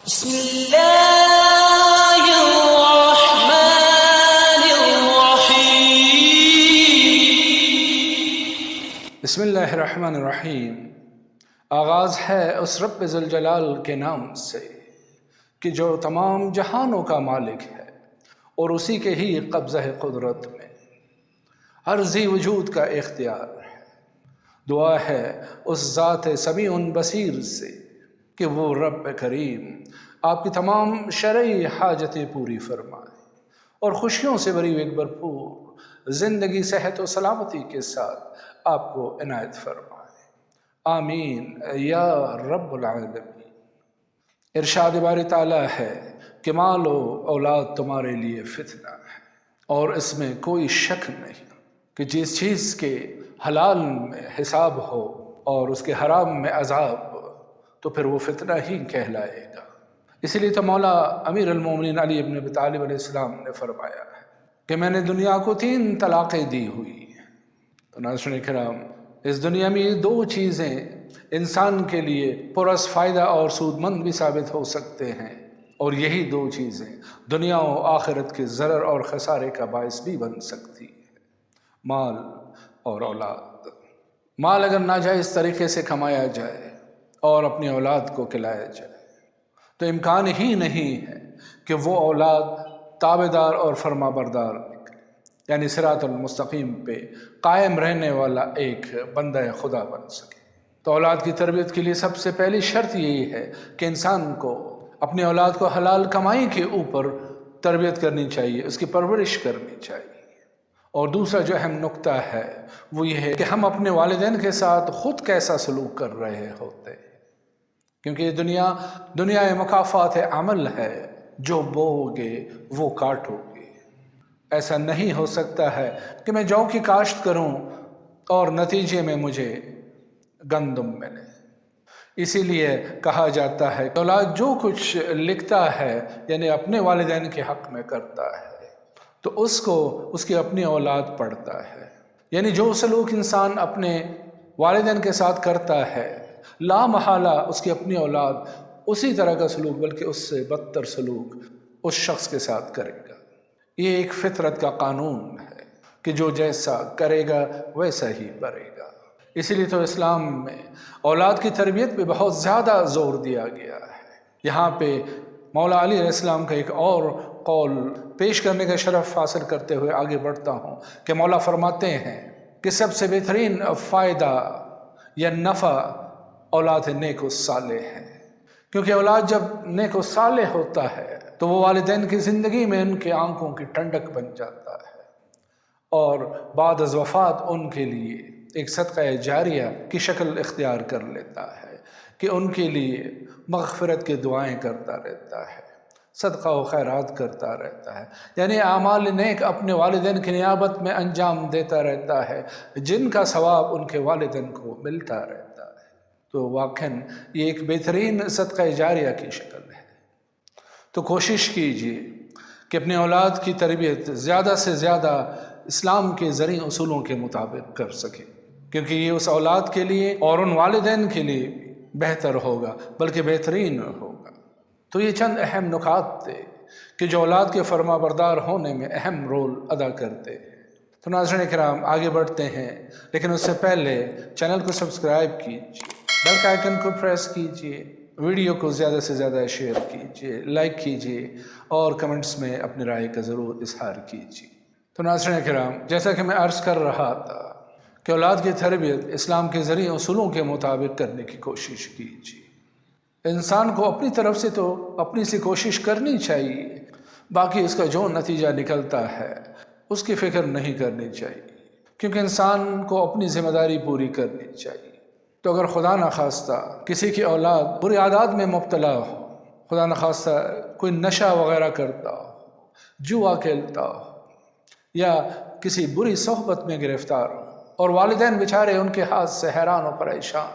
بسم اللہ الرحمن الرحیم۔ بسم اللہ الرحمن الرحیم۔ آغاز ہے اس رب ذوالجلال کے نام سے کہ جو تمام جہانوں کا مالک ہے اور اسی کے ہی قبضہ قدرت میں ہر ذی وجود کا اختیار ہے۔ دعا ہے اس ذات سمیع بصیر سے کہ وہ رب کریم آپ کی تمام شرعی حاجتیں پوری فرمائے اور خوشیوں سے بھری ایک بھرپور زندگی صحت و سلامتی کے ساتھ آپ کو عنایت فرمائے، آمین یا رب العالمین۔ ارشاد باری تعالیٰ ہے کہ مال و اولاد تمہارے لیے فتنہ ہے، اور اس میں کوئی شک نہیں کہ جس چیز کے حلال میں حساب ہو اور اس کے حرام میں عذاب ہو تو پھر وہ فتنہ ہی کہلائے گا۔ اسی لیے تو مولا امیر المومنین علی ابن ابی طالب علیہ السلام نے فرمایا ہے کہ میں نے دنیا کو 3 طلاقیں دی ہوئی ہیں۔ تو ناظرین کرام، اس دنیا میں یہ 2 چیزیں انسان کے لیے پرس فائدہ اور سود مند بھی ثابت ہو سکتے ہیں، اور یہی 2 چیزیں دنیا و آخرت کے ضرر اور خسارے کا باعث بھی بن سکتی ہے، مال اور اولاد۔ مال اگر ناجائز طریقے سے کمایا جائے اور اپنی اولاد کو کھلایا جائے تو امکان ہی نہیں ہے کہ وہ اولاد تابعدار اور فرما بردار نکلے، یعنی صراط المستقیم پہ قائم رہنے والا ایک بندہ خدا بن سکے۔ تو اولاد کی تربیت کے لیے سب سے پہلی شرط یہی ہے کہ انسان کو اپنی اولاد کو حلال کمائی کے اوپر تربیت کرنی چاہیے، اس کی پرورش کرنی چاہیے۔ اور دوسرا جو اہم نقطہ ہے وہ یہ ہے کہ ہم اپنے والدین کے ساتھ خود کیسا سلوک کر رہے ہوتے ہیں، کیونکہ یہ دنیا مکافات عمل ہے، جو بوؤ گے وہ کاٹو گے۔ ایسا نہیں ہو سکتا ہے کہ میں جو کی کاشت کروں اور نتیجے میں مجھے گندم ملے۔ اسی لیے کہا جاتا ہے کہ اولاد جو کچھ لکھتا ہے یعنی اپنے والدین کے حق میں کرتا ہے تو اس کو اس کی اپنی اولاد پڑھتا ہے، یعنی جو سلوک انسان اپنے والدین کے ساتھ کرتا ہے لا محالہ اس کی اپنی اولاد اسی طرح کا سلوک بلکہ اس سے بدتر سلوک اس شخص کے ساتھ کرے گا۔ یہ ایک فطرت کا قانون ہے کہ جو جیسا کرے گا ویسا ہی بھرے گا۔ اسی لیے تو اسلام میں اولاد کی تربیت پہ بہت زیادہ زور دیا گیا ہے۔ یہاں پہ مولا علی علیہ السلام کا ایک اور قول پیش کرنے کا شرف حاصل کرتے ہوئے آگے بڑھتا ہوں کہ مولا فرماتے ہیں کہ سب سے بہترین فائدہ یا نفع اولاد نیک و صالح ہے، کیونکہ اولاد جب نیک و صالح ہوتا ہے تو وہ والدین کی زندگی میں ان کے آنکھوں کی ٹھنڈک بن جاتا ہے، اور بعد از وفات ان کے لیے ایک صدقہ جاریہ کی شکل اختیار کر لیتا ہے کہ ان کے لیے مغفرت کی دعائیں کرتا رہتا ہے، صدقہ و خیرات کرتا رہتا ہے، یعنی اعمال نیک اپنے والدین کی نیابت میں انجام دیتا رہتا ہے جن کا ثواب ان کے والدین کو ملتا رہتا ہے۔ تو واقعاً یہ ایک بہترین صدقہ جاریہ کی شکل ہے۔ تو کوشش کیجیے کہ اپنے اولاد کی تربیت زیادہ سے زیادہ اسلام کے زرعی اصولوں کے مطابق کر سکیں، کیونکہ یہ اس اولاد کے لیے اور ان والدین کے لیے بہتر ہوگا بلکہ بہترین ہوگا۔ تو یہ چند اہم نکات تھے کہ جو اولاد کے فرما بردار ہونے میں اہم رول ادا کرتے ہیں۔ تو ناظرین کرام آگے بڑھتے ہیں، لیکن اس سے پہلے چینل کو سبسکرائب کیجیے، بیل کا آئیکن کو پریس کیجیے، ویڈیو کو زیادہ سے زیادہ شیئر کیجیے، لائک کیجیے اور کمنٹس میں اپنی رائے کا ضرور اظہار کیجیے۔ تو ناظرین کرام، جیسا کہ میں عرض کر رہا تھا کہ اولاد کی تربیت اسلام کے زرعی اصولوں کے مطابق کرنے کی کوشش کیجیے۔ انسان کو اپنی طرف سے تو اپنی سی کوشش کرنی چاہیے، باقی اس کا جو نتیجہ نکلتا ہے اس کی فکر نہیں کرنی چاہیے، کیونکہ انسان کو اپنی ذمہ داری پوری کرنی چاہیے۔ تو اگر خدا نخواستہ کسی کی اولاد بری عادات میں مبتلا ہو، خدا نخواستہ کوئی نشہ وغیرہ کرتا ہو، جوا کھیلتا ہو یا کسی بری صحبت میں گرفتار ہو اور والدین بیچارے ان کے ہاتھ سے حیران و پریشان،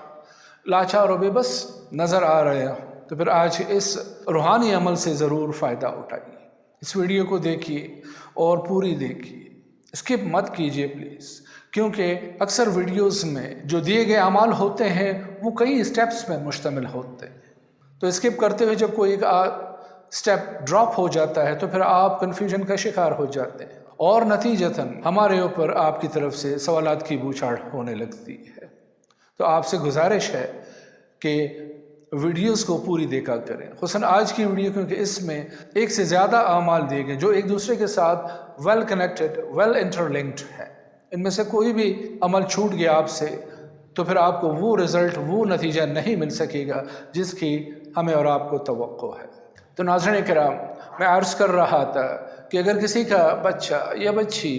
لاچار و بے بس نظر آ رہے ہوں، تو پھر آج اس روحانی عمل سے ضرور فائدہ اٹھائیے۔ اس ویڈیو کو دیکھیے اور پوری دیکھیے، اسکپ مت کیجیے پلیز، کیونکہ اکثر ویڈیوز میں جو دیے گئے اعمال ہوتے ہیں وہ کئی سٹیپس میں مشتمل ہوتے ہیں۔ تو اسکپ کرتے ہوئے جب کوئی ایک سٹیپ ڈراپ ہو جاتا ہے تو پھر آپ کنفیوژن کا شکار ہو جاتے ہیں، اور نتیجتاً ہمارے اوپر آپ کی طرف سے سوالات کی بوچھاڑ ہونے لگتی ہے۔ تو آپ سے گزارش ہے کہ ویڈیوز کو پوری دیکھا کریں، خصوصاً آج کی ویڈیو، کیونکہ اس میں ایک سے زیادہ اعمال دیے گئے جو ایک دوسرے کے ساتھ ویل کنیکٹڈ، ویل انٹرلنکڈ ہے۔ ان میں سے کوئی بھی عمل چھوٹ گیا آپ سے تو پھر آپ کو وہ رزلٹ، وہ نتیجہ نہیں مل سکے گا جس کی ہمیں اور آپ کو توقع ہے۔ تو ناظرین کرام، میں عرض کر رہا تھا کہ اگر کسی کا بچہ یا بچی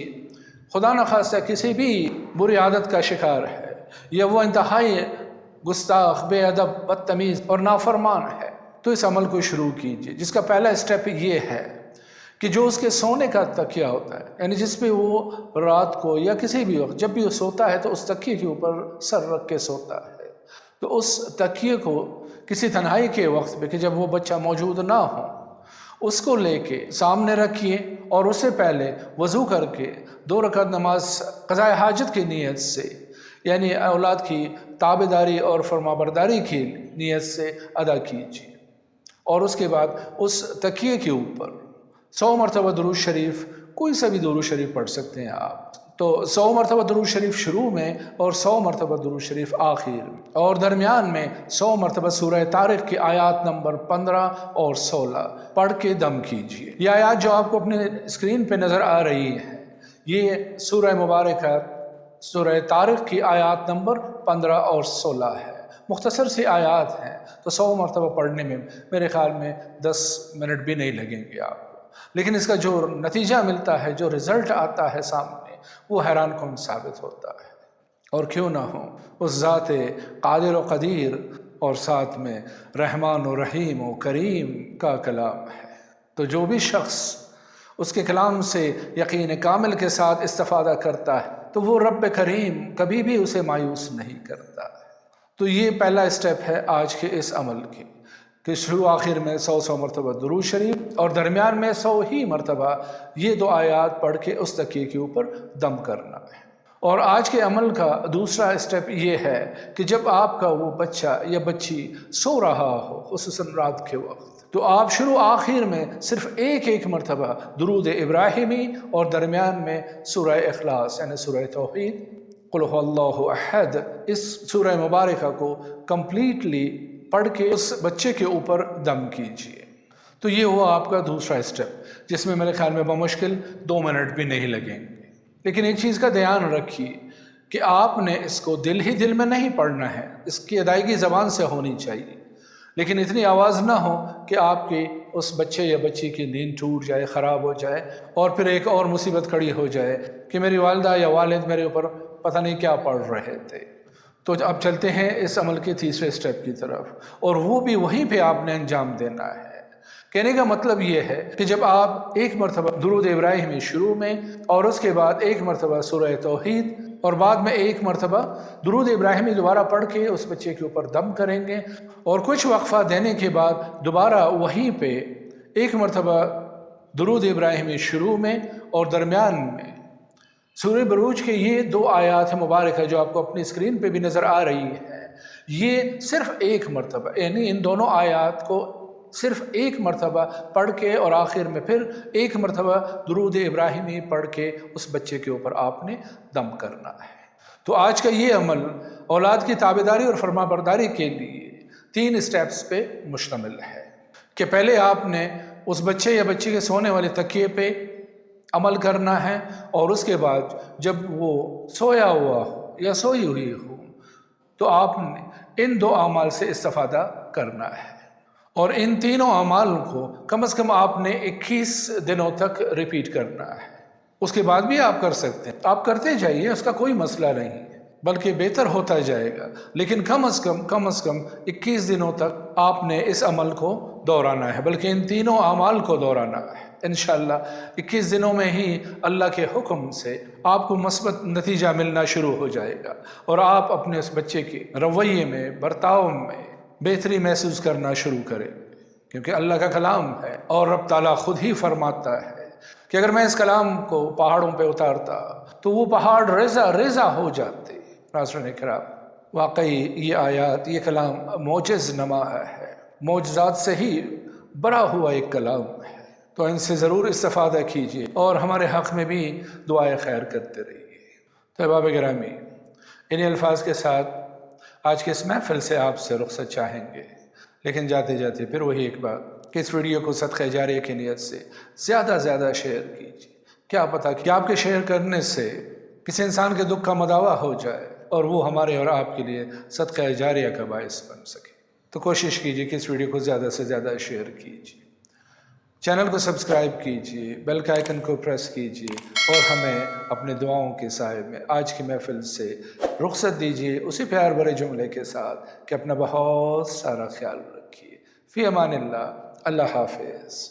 خدا نخواستہ کسی بھی بری عادت کا شکار ہے، یا وہ انتہائی گستاخ، بے ادب، بدتمیز اور نافرمان ہے، تو اس عمل کو شروع کیجیے، جس کا پہلا اسٹیپ یہ ہے کہ جو اس کے سونے کا تکیہ ہوتا ہے، یعنی جس پہ وہ رات کو یا کسی بھی وقت جب بھی وہ سوتا ہے تو اس تکیے کے اوپر سر رکھ کے سوتا ہے، تو اس تکیے کو کسی تنہائی کے وقت پہ کہ جب وہ بچہ موجود نہ ہو، اس کو لے کے سامنے رکھیے، اور اس سے پہلے وضو کر کے 2 رکعت نماز قضاء حاجت کی نیت سے، یعنی اولاد کی تابعداری اور فرمانبرداری کی نیت سے ادا کیجیے، اور اس کے بعد اس تکیے کے اوپر 100 مرتبہ درود شریف، کوئی سا بھی درود شریف پڑھ سکتے ہیں آپ، تو 100 مرتبہ درود شریف شروع میں اور 100 مرتبہ درود شریف آخر میں، اور درمیان میں 100 مرتبہ سورہ طارق کی آیات نمبر 15 اور 16 پڑھ کے دم کیجیے۔ یہ آیات جو آپ کو اپنے اسکرین پہ نظر آ رہی ہے، یہ سورہ مبارکہ سورہ طارق کی آیات نمبر 15 اور 16 ہے، مختصر سی آیات ہیں، تو 100 مرتبہ پڑھنے میں میرے خیال میں 10 منٹ بھی نہیں لگیں گے آپ کو، لیکن اس کا جو نتیجہ ملتا ہے، جو رزلٹ آتا ہے سامنے، وہ حیران کن ثابت ہوتا ہے۔ اور کیوں نہ ہو، اس ذات قادر و قدیر اور ساتھ میں رحمان و رحیم و کریم کا کلام ہے، تو جو بھی شخص اس کے کلام سے یقین کامل کے ساتھ استفادہ کرتا ہے تو وہ رب کریم کبھی بھی اسے مایوس نہیں کرتا ہے۔ تو یہ پہلا اسٹیپ ہے آج کے اس عمل کی، کہ شروع آخر میں 100 مرتبہ درود شریف اور درمیان میں 100 ہی مرتبہ یہ 2 آیات پڑھ کے اس تکیے کے اوپر دم کرنا ہے۔ اور آج کے عمل کا دوسرا اسٹیپ یہ ہے کہ جب آپ کا وہ بچہ یا بچی سو رہا ہو، خصوصاً رات کے وقت، تو آپ شروع آخر میں صرف ایک مرتبہ درود ابراہیمی اور درمیان میں سورہ اخلاص یعنی سورہ توحید، قل هو اللہ احد، اس سورہ مبارکہ کو کمپلیٹلی پڑھ کے اس بچے کے اوپر دم کیجیے۔ تو یہ ہوا آپ کا دوسرا اسٹیپ، جس میں میرے خیال میں بمشکل 2 منٹ بھی نہیں لگیں گے۔ لیکن ایک چیز کا دھیان رکھیے کہ آپ نے اس کو دل ہی دل میں نہیں پڑھنا ہے، اس کی ادائیگی زبان سے ہونی چاہیے، لیکن اتنی آواز نہ ہو کہ آپ کی اس بچے یا بچی کی نیند ٹوٹ جائے، خراب ہو جائے، اور پھر ایک اور مصیبت کھڑی ہو جائے کہ میری والدہ یا والد میرے اوپر پتہ نہیں کیا پڑھ رہے تھے۔ تو اب چلتے ہیں اس عمل کے تیسرے اسٹیپ کی طرف، اور وہ بھی وہیں پہ آپ نے انجام دینا ہے۔ کہنے کا مطلب یہ ہے کہ جب آپ 1 مرتبہ درود ابراہیمی شروع میں، اور اس کے بعد 1 مرتبہ سورہ توحید، اور بعد میں 1 مرتبہ درود ابراہیمی دوبارہ پڑھ کے اس بچے کے اوپر دم کریں گے، اور کچھ وقفہ دینے کے بعد دوبارہ وہیں پہ 1 مرتبہ درود ابراہیمی شروع میں اور درمیان میں سورہ بروج کے یہ 2 آیات مبارکہ جو آپ کو اپنی اسکرین پہ بھی نظر آ رہی ہے، یہ صرف 1 مرتبہ، یعنی ان دونوں آیات کو صرف 1 مرتبہ پڑھ کے اور آخر میں پھر 1 مرتبہ درود ابراہیمی پڑھ کے اس بچے کے اوپر آپ نے دم کرنا ہے۔ تو آج کا یہ عمل اولاد کی تابعداری اور فرمانبرداری کے لیے 3 اسٹیپس پہ مشتمل ہے، کہ پہلے آپ نے اس بچے یا بچی کے سونے والے تکیے پہ عمل کرنا ہے، اور اس کے بعد جب وہ سویا ہوا ہو یا سوئی ہوئی ہو تو آپ نے ان 2 اعمال سے استفادہ کرنا ہے، اور ان تینوں اعمال کو کم از کم آپ نے 21 دنوں تک ریپیٹ کرنا ہے۔ اس کے بعد بھی آپ کر سکتے ہیں، آپ کرتے جائیے، اس کا کوئی مسئلہ نہیں ہے، بلکہ بہتر ہوتا جائے گا، لیکن کم از کم 21 دنوں تک آپ نے اس عمل کو دہرانا ہے، بلکہ ان تینوں اعمال کو دہرانا ہے۔ انشاءاللہ 21 دنوں میں ہی اللہ کے حکم سے آپ کو مثبت نتیجہ ملنا شروع ہو جائے گا، اور آپ اپنے اس بچے کے رویے میں، برتاؤ میں بہتری محسوس کرنا شروع کریں، کیونکہ اللہ کا کلام ہے، اور رب تعالیٰ خود ہی فرماتا ہے کہ اگر میں اس کلام کو پہاڑوں پہ اتارتا تو وہ پہاڑ ریزہ ہو جاتے۔ ناظرین کرام، واقعی یہ آیات، یہ کلام معجز نما ہے، معجزات سے ہی بڑا ہوا ایک کلام ہے، تو ان سے ضرور استفادہ کیجیے اور ہمارے حق میں بھی دعائے خیر کرتے رہیے۔ تو احباب گرامی، انہی الفاظ کے ساتھ آج کے اس محفل سے آپ سے رخصت چاہیں گے، لیکن جاتے جاتے پھر وہی ایک بات کہ اس ویڈیو کو صدقہ جاریہ کی نیت سے زیادہ زیادہ شیئر کیجیے۔ کیا پتہ کہ آپ کے شیئر کرنے سے کسی انسان کے دکھ کا مداوع ہو جائے اور وہ ہمارے اور آپ کے لیے صدقہ جاریہ کا باعث بن سکے۔ تو کوشش کیجیے کہ اس ویڈیو کو زیادہ سے زیادہ شیئر کیجیے، چینل کو سبسکرائب کیجیے، بیل کا آئیکن کو پریس کیجیے اور ہمیں اپنے دعاؤں کے سائے میں آج کی محفل سے رخصت دیجیے اسی پیار بھرے جملے کے ساتھ کہ اپنا بہت سارا خیال رکھیے۔ فی امان اللہ، اللہ حافظ۔